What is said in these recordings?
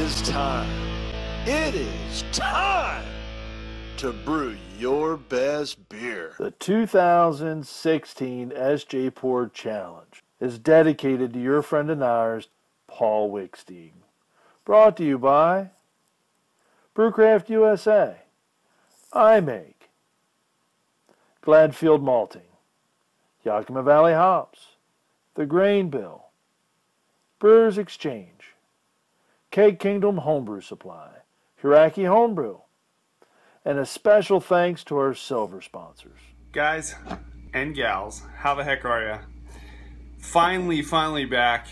is time. It is time to brew your best beer. The 2016 SJPorr Challenge is dedicated to your friend and ours, Paul Wickstein. Brought to you by Brewcraft USA, iMake, Gladfield Malting, Yakima Valley Hops, The Grain Bill, Brewers Exchange, Cake Kingdom Homebrew Supply, Hiraki Homebrew, and a special thanks to our silver sponsors. Guys and gals, how the heck are ya? Finally back.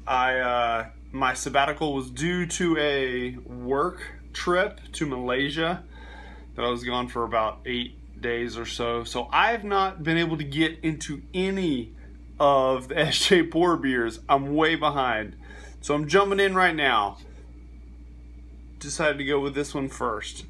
My sabbatical was due to a work trip to Malaysia that I was gone for about 8 days or so. So I've not been able to get into any of the SJPorr beers. I'm way behind. So I'm jumping in right now. Decided to go with this one first.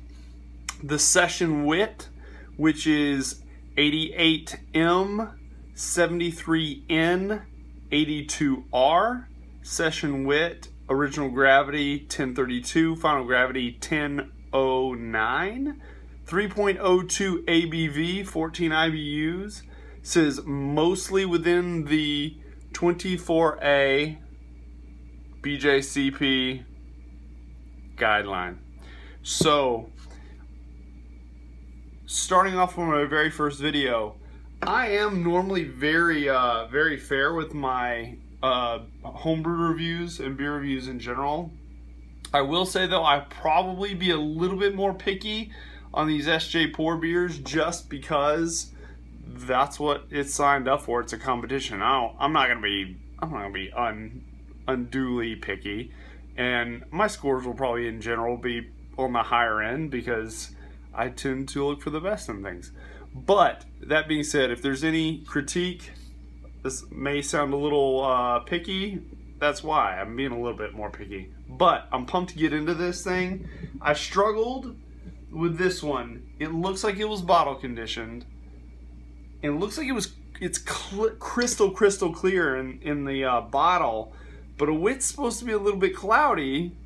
The Session Wit, which is 88M-73N-82R. Session Wit, original gravity 1032, final gravity 1009. 3.02 ABV, 14 IBUs. Says mostly within the 24A BJCP guideline. So, starting off from my very first video, I am normally very fair with my homebrew reviews and beer reviews in general. I will say though, I'd probably be a little bit more picky on these SJPorr beers just because that's what it's signed up for. It's a competition. I'm not gonna be unduly picky, and my scores will probably in general be on the higher end because I tend to look for the best in things. But that being said, if there's any critique, this may sound a little picky. That's why I'm being a little bit more picky. But I'm pumped to get into this thing. I struggled with this one. It looks like it was bottle conditioned. It looks like it's crystal clear in the bottle, but a wit's supposed to be a little bit cloudy.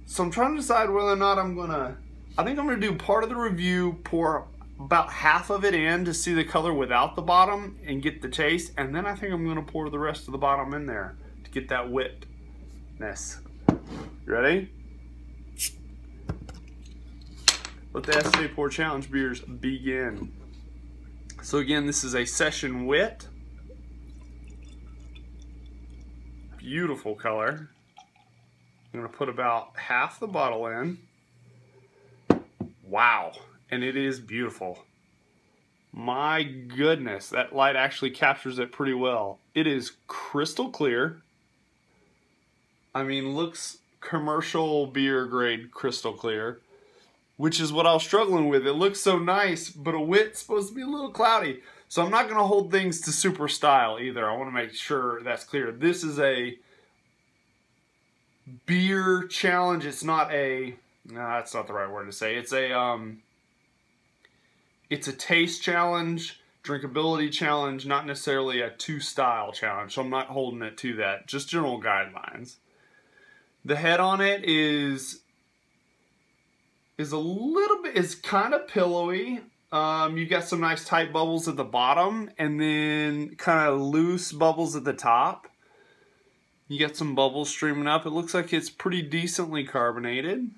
So I'm trying to decide whether or not I think I'm gonna do part of the review, pour about half of it in to see the color without the bottom and get the taste, and then I think I'm gonna pour the rest of the bottom in there to get that witness. You ready? Let the SJPorr Challenge beers begin. So again, this is a Session Wit. Beautiful color. I'm gonna put about half the bottle in. Wow, and it is beautiful. My goodness, that light actually captures it pretty well. It is crystal clear. I mean, looks commercial beer grade crystal clear, which is what I was struggling with. It looks so nice, but a wit's supposed to be a little cloudy. So I'm not gonna hold things to super style either. I wanna make sure that's clear. This is a beer challenge. It's not a, no, that's not the right word to say. It's a taste challenge, drinkability challenge, not necessarily a two-style challenge. So I'm not holding it to that, just general guidelines. The head on it is a little bit, it's kind of pillowy. You got some nice tight bubbles at the bottom and then kind of loose bubbles at the top. You got some bubbles streaming up. It looks like it's pretty decently carbonated.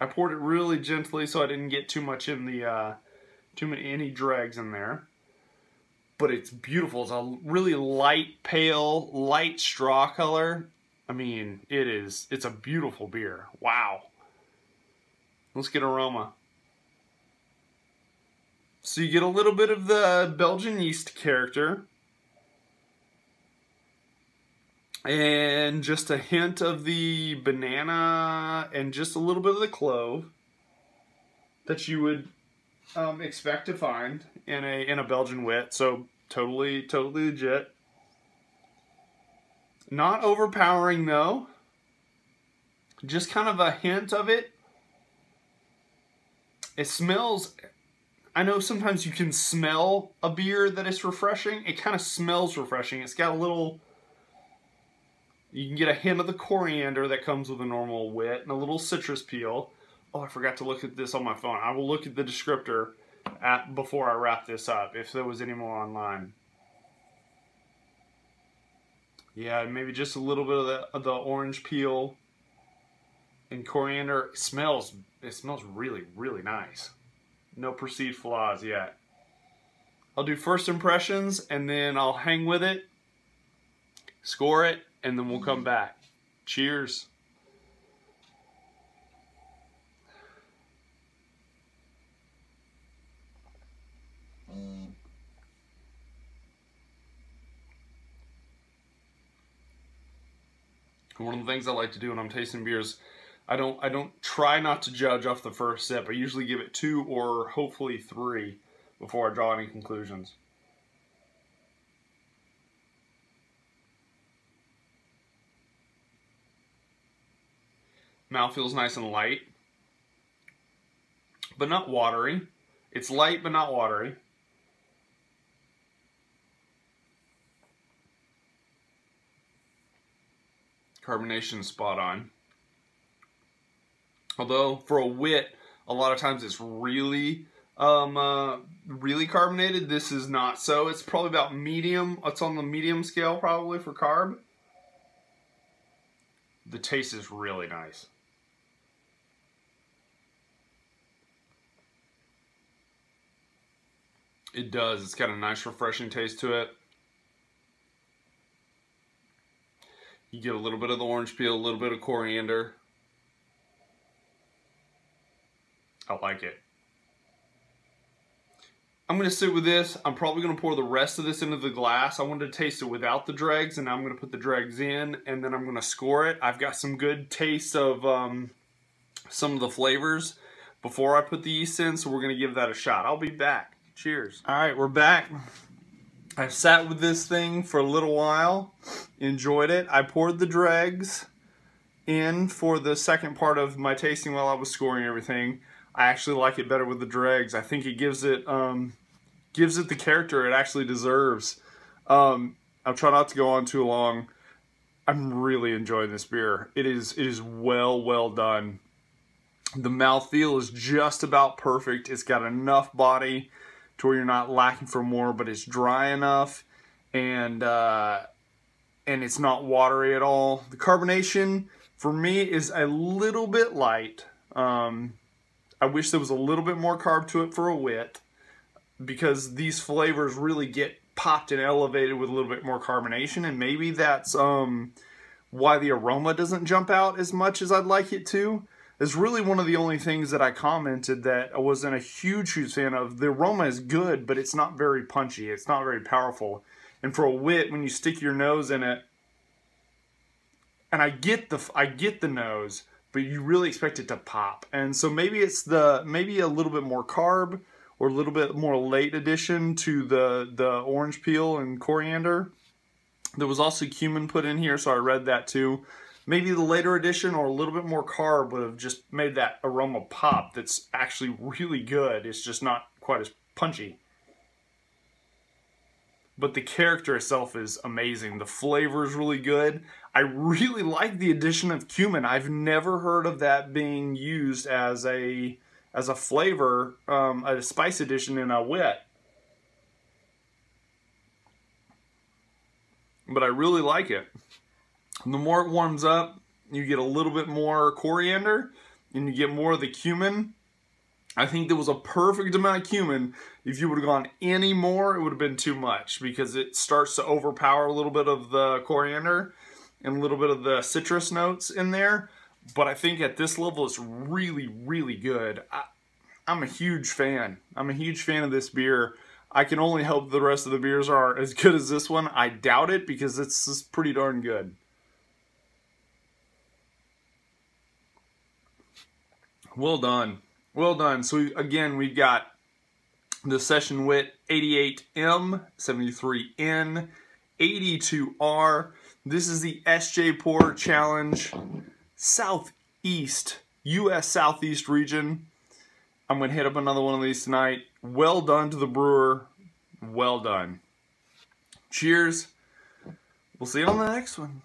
I poured it really gently so I didn't get too much in the any dregs in there. But it's beautiful. It's a really light, pale, light straw color. I mean, it's a beautiful beer. Wow. Let's get aroma. So you get a little bit of the Belgian yeast character. And just a hint of the banana and just a little bit of the clove that you would expect to find in a Belgian wit. So totally legit. Not overpowering though. Just kind of a hint of it. It smells, I know sometimes you can smell a beer that is refreshing. It kind of smells refreshing. It's got a little You can get a hint of the coriander that comes with a normal wit and a little citrus peel. Oh, I forgot to look at this on my phone. I will look at the descriptor before I wrap this up, if there was any more online. Yeah, maybe just a little bit of the orange peel and coriander. It smells really, really nice. No perceived flaws yet. I'll do first impressions, and then I'll hang with it, score it, and then we'll come back. Cheers. One of the things I like to do when I'm tasting beers, I don't try not to judge off the first sip. I usually give it 2 or hopefully 3 before I draw any conclusions. Mouth feels nice and light, but not watery. It's light but not watery. Carbonation is spot on. Although for a wit, a lot of times it's really carbonated. This is not so. It's probably about medium. It's on the medium scale probably for carb. The taste is really nice. It does. It's got a nice refreshing taste to it. You get a little bit of the orange peel, a little bit of coriander. I like it. I'm going to sit with this. I'm probably going to pour the rest of this into the glass. I wanted to taste it without the dregs, and now I'm going to put the dregs in, and then I'm going to score it. I've got some good taste of some of the flavors before I put the yeast in, so we're going to give that a shot. I'll be back. Cheers. All right, we're back. I've sat with this thing for a little while, enjoyed it. I poured the dregs in for the second part of my tasting while I was scoring everything. I actually like it better with the dregs. I think it gives it the character it actually deserves. I'll try not to go on too long. I'm really enjoying this beer. It is well done. The mouthfeel is just about perfect. It's got enough body to where you're not lacking for more, but it's dry enough, and it's not watery at all. The carbonation for me is a little bit light. I wish there was a little bit more carb to it for a wit, because these flavors really get popped and elevated with a little bit more carbonation, and maybe that's why the aroma doesn't jump out as much as I'd like it to. It's really one of the only things that I commented that I wasn't a huge fan of. The aroma is good, but it's not very punchy. It's not very powerful. And for a wit, when you stick your nose in it, and I get the nose, but you really expect it to pop. And so maybe it's maybe a little bit more carb or a little bit more late addition to the orange peel and coriander. There was also cumin put in here, so I read that too. Maybe the later addition or a little bit more carb would have just made that aroma pop. That's actually really good. It's just not quite as punchy. But the character itself is amazing. The flavor is really good. I really like the addition of cumin. I've never heard of that being used as a flavor, a spice addition in a wit. But I really like it. The more it warms up, you get a little bit more coriander, and you get more of the cumin. I think there was a perfect amount of cumin. If you would have gone any more, it would have been too much, because it starts to overpower a little bit of the coriander and a little bit of the citrus notes in there. But I think at this level, it's really, really good. I'm a huge fan. I'm a huge fan of this beer. I can only hope the rest of the beers are as good as this one. I doubt it, because it's pretty darn good. Well done. Well done. So again, we've got the Session Wit 88M-73N-82R. This is the SJPorr Challenge Southeast, U.S. Southeast region. I'm going to hit up another one of these tonight. Well done to the brewer. Well done. Cheers. We'll see you on the next one.